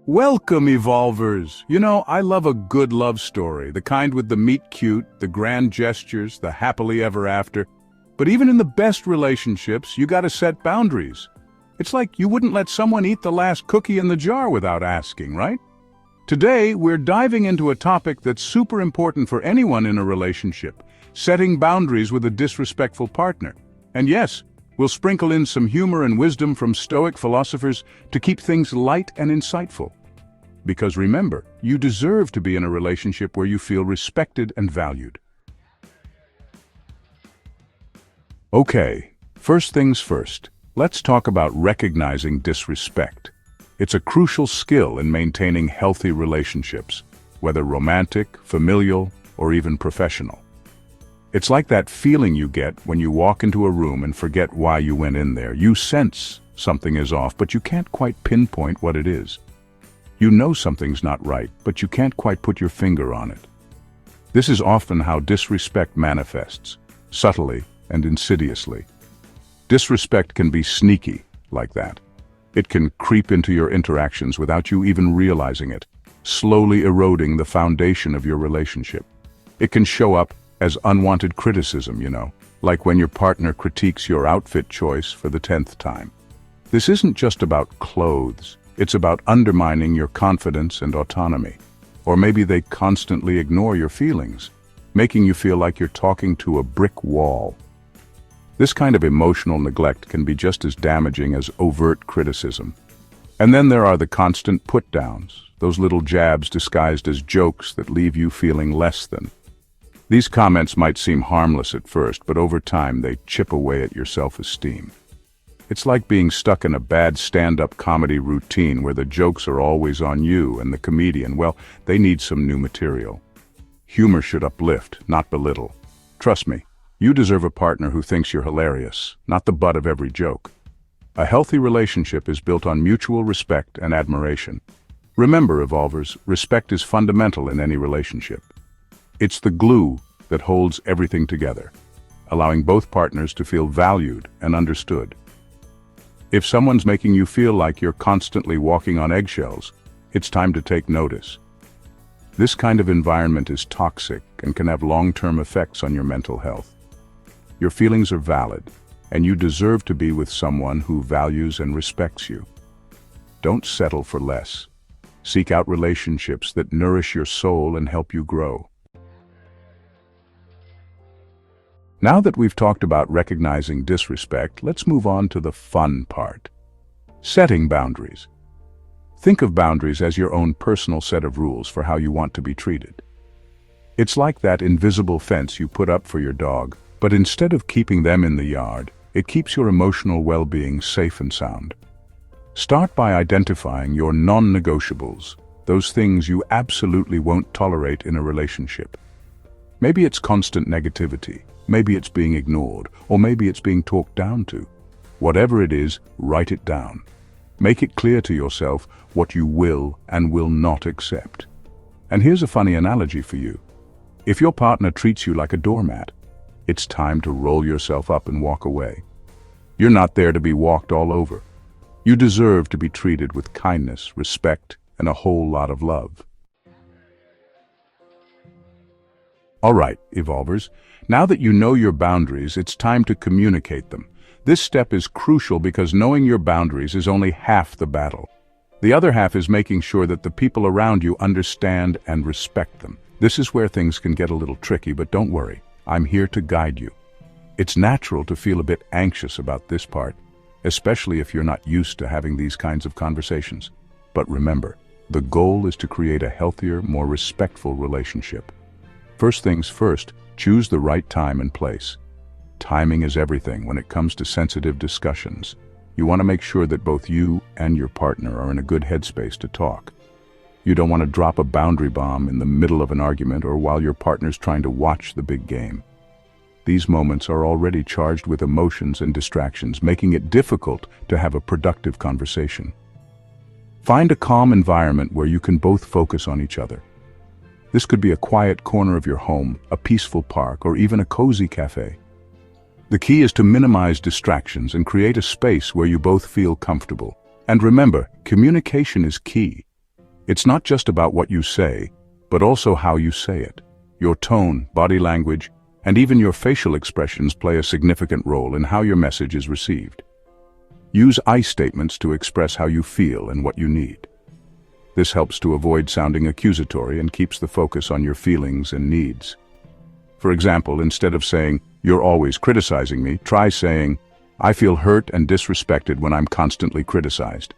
Welcome, Evolvers! You know, I love a good love story, the kind with the meet-cute, the grand gestures, the happily ever after. But even in the best relationships, you gotta set boundaries. It's like you wouldn't let someone eat the last cookie in the jar without asking, right? Today, we're diving into a topic that's super important for anyone in a relationship, setting boundaries with a disrespectful partner. And yes, we'll sprinkle in some humor and wisdom from Stoic philosophers to keep things light and insightful. Because remember, you deserve to be in a relationship where you feel respected and valued. Okay, first things first, let's talk about recognizing disrespect. It's a crucial skill in maintaining healthy relationships, whether romantic, familial, or even professional. It's like that feeling you get when you walk into a room and forget why you went in there. You sense something is off, but you can't quite pinpoint what it is. You know something's not right, but you can't quite put your finger on it. This is often how disrespect manifests, subtly and insidiously. Disrespect can be sneaky like that. It can creep into your interactions without you even realizing it, slowly eroding the foundation of your relationship. It can show up as unwanted criticism, like when your partner critiques your outfit choice for the 10th time. This isn't just about clothes. It's about undermining your confidence and autonomy. Or maybe they constantly ignore your feelings, making you feel like you're talking to a brick wall. This kind of emotional neglect can be just as damaging as overt criticism. And then there are the constant put-downs, those little jabs disguised as jokes that leave you feeling less than. These comments might seem harmless at first, but over time they chip away at your self-esteem. It's like being stuck in a bad stand-up comedy routine where the jokes are always on you and the comedian, well, they need some new material. Humor should uplift, not belittle. Trust me, you deserve a partner who thinks you're hilarious, not the butt of every joke. A healthy relationship is built on mutual respect and admiration. Remember, Evolvers, respect is fundamental in any relationship. It's the glue that holds everything together, allowing both partners to feel valued and understood. If someone's making you feel like you're constantly walking on eggshells, it's time to take notice. This kind of environment is toxic and can have long-term effects on your mental health. Your feelings are valid, and you deserve to be with someone who values and respects you. Don't settle for less. Seek out relationships that nourish your soul and help you grow. Now that we've talked about recognizing disrespect, let's move on to the fun part. Setting boundaries. Think of boundaries as your own personal set of rules for how you want to be treated. It's like that invisible fence you put up for your dog, but instead of keeping them in the yard, it keeps your emotional well-being safe and sound. Start by identifying your non-negotiables, those things you absolutely won't tolerate in a relationship. Maybe it's constant negativity. Maybe it's being ignored, or maybe it's being talked down to. Whatever it is, write it down. Make it clear to yourself what you will and will not accept. And here's a funny analogy for you. If your partner treats you like a doormat, it's time to roll yourself up and walk away. You're not there to be walked all over. You deserve to be treated with kindness, respect, and a whole lot of love. All right, Evolvers, now that you know your boundaries, it's time to communicate them. This step is crucial because knowing your boundaries is only half the battle. The other half is making sure that the people around you understand and respect them. This is where things can get a little tricky, but don't worry, I'm here to guide you. It's natural to feel a bit anxious about this part, especially if you're not used to having these kinds of conversations. But remember, the goal is to create a healthier, more respectful relationship. First things first, choose the right time and place. Timing is everything when it comes to sensitive discussions. You want to make sure that both you and your partner are in a good headspace to talk. You don't want to drop a boundary bomb in the middle of an argument or while your partner's trying to watch the big game. These moments are already charged with emotions and distractions, making it difficult to have a productive conversation. Find a calm environment where you can both focus on each other. This could be a quiet corner of your home, a peaceful park, or even a cozy cafe. The key is to minimize distractions and create a space where you both feel comfortable. And remember, communication is key. It's not just about what you say, but also how you say it. Your tone, body language, and even your facial expressions play a significant role in how your message is received. Use I statements to express how you feel and what you need. This helps to avoid sounding accusatory and keeps the focus on your feelings and needs. For example, instead of saying, "You're always criticizing me," try saying, "I feel hurt and disrespected when I'm constantly criticized."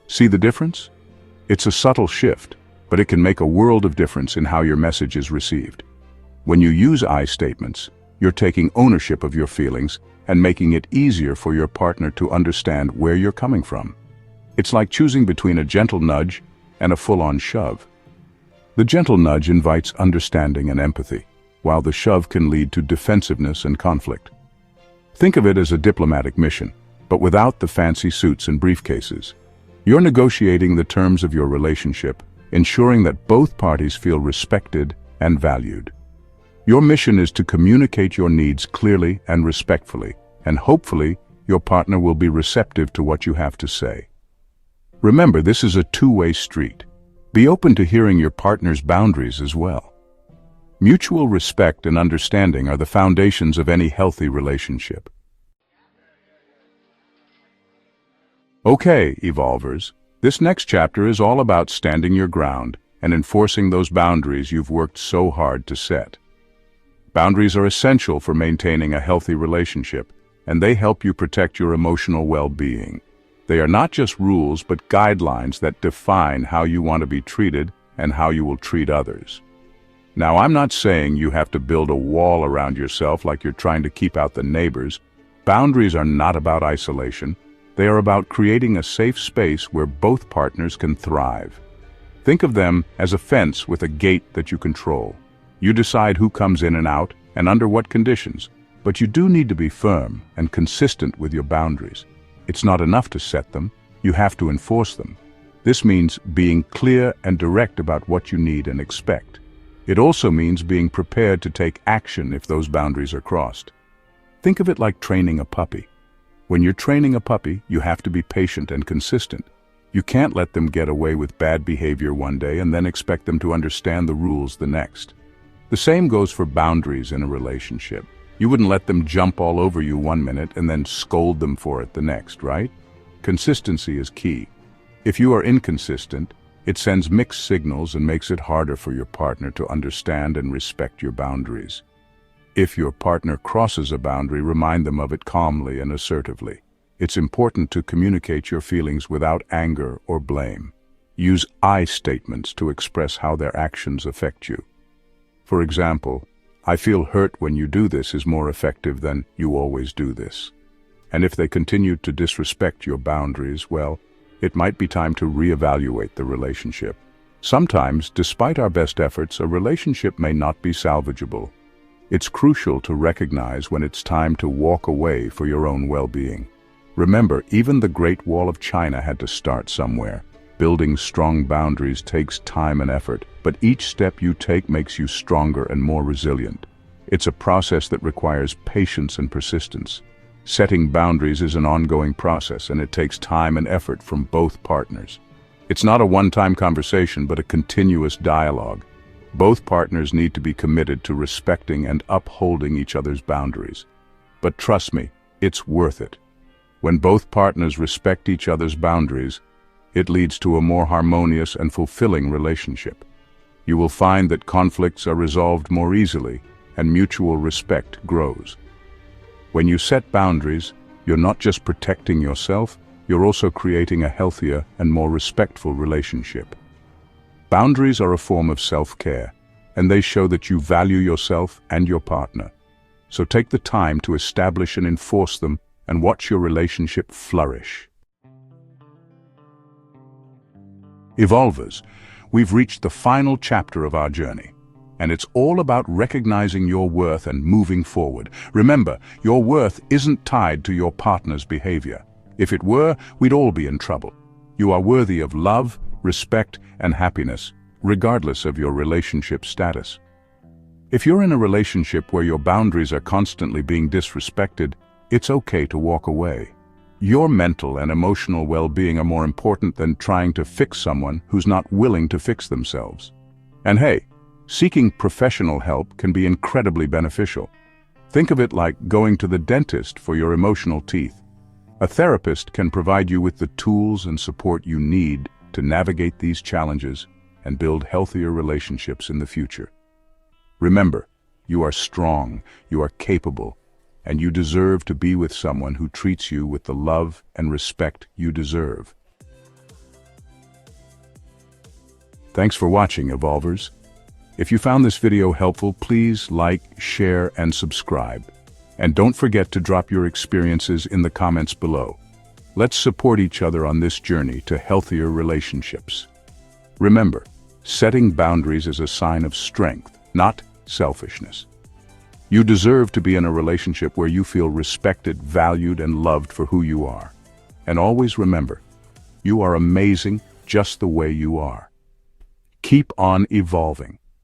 See the difference? It's a subtle shift, but it can make a world of difference in how your message is received. When you use I statements, you're taking ownership of your feelings and making it easier for your partner to understand where you're coming from. It's like choosing between a gentle nudge and a full-on shove. The gentle nudge invites understanding and empathy, while the shove can lead to defensiveness and conflict. Think of it as a diplomatic mission, but without the fancy suits and briefcases. You're negotiating the terms of your relationship, ensuring that both parties feel respected and valued. Your mission is to communicate your needs clearly and respectfully, and hopefully your partner will be receptive to what you have to say. Remember, this is a two-way street. Be open to hearing your partner's boundaries as well. Mutual respect and understanding are the foundations of any healthy relationship. Okay, evolvers, this next chapter is all about standing your ground and enforcing those boundaries you've worked so hard to set. Boundaries are essential for maintaining a healthy relationship, and they help you protect your emotional well-being. They are not just rules, but guidelines that define how you want to be treated and how you will treat others. Now, I'm not saying you have to build a wall around yourself like you're trying to keep out the neighbors. Boundaries are not about isolation. They are about creating a safe space where both partners can thrive. Think of them as a fence with a gate that you control. You decide who comes in and out and under what conditions, but you do need to be firm and consistent with your boundaries. It's not enough to set them, you have to enforce them. This means being clear and direct about what you need and expect. It also means being prepared to take action if those boundaries are crossed. Think of it like training a puppy. When you're training a puppy, you have to be patient and consistent. You can't let them get away with bad behavior one day and then expect them to understand the rules the next. The same goes for boundaries in a relationship. You wouldn't let them jump all over you one minute and then scold them for it the next, right? Consistency is key. If you are inconsistent, it sends mixed signals and makes it harder for your partner to understand and respect your boundaries. If your partner crosses a boundary, remind them of it calmly and assertively. It's important to communicate your feelings without anger or blame. Use I statements to express how their actions affect you. For example, "I feel hurt when you do this" is more effective than "you always do this." And if they continue to disrespect your boundaries, well, it might be time to reevaluate the relationship. Sometimes, despite our best efforts, a relationship may not be salvageable. It's crucial to recognize when it's time to walk away for your own well-being. Remember, even the Great Wall of China had to start somewhere. Building strong boundaries takes time and effort, but each step you take makes you stronger and more resilient. It's a process that requires patience and persistence. Setting boundaries is an ongoing process, and it takes time and effort from both partners. It's not a one-time conversation, but a continuous dialogue. Both partners need to be committed to respecting and upholding each other's boundaries. But trust me, it's worth it. When both partners respect each other's boundaries, it leads to a more harmonious and fulfilling relationship. You will find that conflicts are resolved more easily, and mutual respect grows. When you set boundaries, you're not just protecting yourself, you're also creating a healthier and more respectful relationship. Boundaries are a form of self-care, and they show that you value yourself and your partner. So take the time to establish and enforce them and watch your relationship flourish. Evolvers, we've reached the final chapter of our journey, and it's all about recognizing your worth and moving forward. Remember, your worth isn't tied to your partner's behavior. If it were, we'd all be in trouble. You are worthy of love, respect, and happiness, regardless of your relationship status. If you're in a relationship where your boundaries are constantly being disrespected, it's okay to walk away. Your mental and emotional well-being are more important than trying to fix someone who's not willing to fix themselves. And hey, seeking professional help can be incredibly beneficial. Think of it like going to the dentist for your emotional teeth. A therapist can provide you with the tools and support you need to navigate these challenges and build healthier relationships in the future. Remember, you are strong, you are capable, and you deserve to be with someone who treats you with the love and respect you deserve. Thanks for watching, Evolvers. If you found this video helpful, please like, share, and subscribe. And don't forget to drop your experiences in the comments below. Let's support each other on this journey to healthier relationships. Remember, setting boundaries is a sign of strength, not selfishness. You deserve to be in a relationship where you feel respected, valued, and loved for who you are. And always remember, you are amazing just the way you are. Keep on evolving.